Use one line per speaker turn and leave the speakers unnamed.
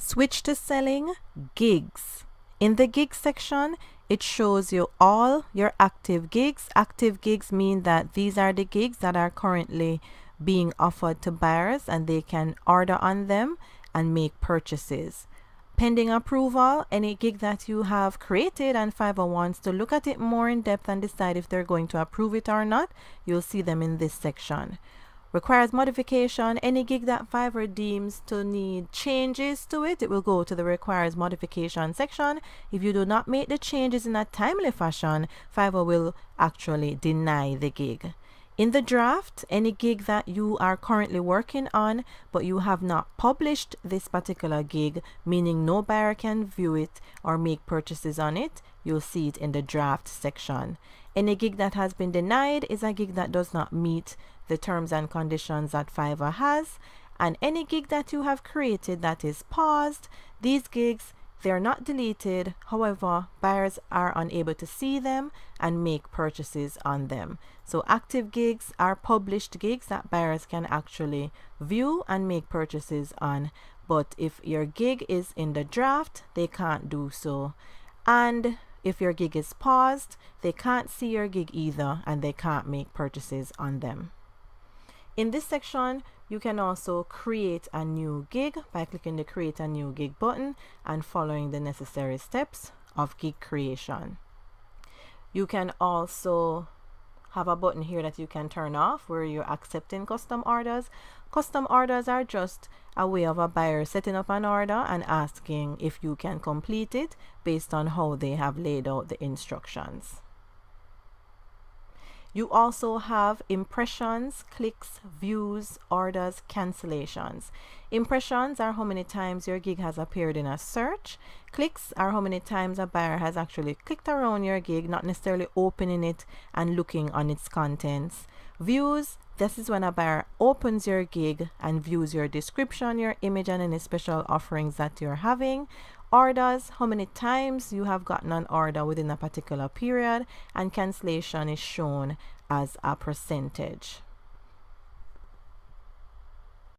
Switch to selling gigs. In the gig section, it shows you all your active gigs. Active gigs mean that these are the gigs that are currently being offered to buyers and they can order on them and make purchases. Pending approval, any gig that you have created and Fiverr wants to look at it more in depth and decide if they're going to approve it or not, you'll see them in this section. Requires modification. Any gig that Fiverr deems to need changes to it, it will go to the requires modification section. If you do not make the changes in a timely fashion, Fiverr will actually deny the gig. In the draft, any gig that you are currently working on but you have not published this particular gig, meaning no buyer can view it or make purchases on it, you'll see it in the draft section. Any gig that has been denied is a gig that does not meet the terms and conditions that Fiverr has. And any gig that you have created that is paused, these gigs, they're not deleted. However, buyers are unable to see them and make purchases on them. So active gigs are published gigs that buyers can actually view and make purchases on. But if your gig is in the draft, they can't do so. And if your gig is paused, they can't see your gig either and they can't make purchases on them. In this section, you can also create a new gig by clicking the Create a New Gig button and following the necessary steps of gig creation. You can also have a button here that you can turn off where you're accepting custom orders. Custom orders are just a way of a buyer setting up an order and asking if you can complete it based on how they have laid out the instructions. You also have impressions, clicks, views, orders, cancellations. Impressions are how many times your gig has appeared in a search. Clicks are how many times a buyer has actually clicked around your gig, not necessarily opening it and looking on its contents. Views, this is when a buyer opens your gig and views your description, your image, and any special offerings that you're having. Orders, how many times you have gotten an order within a particular period, and cancellation is shown as a percentage.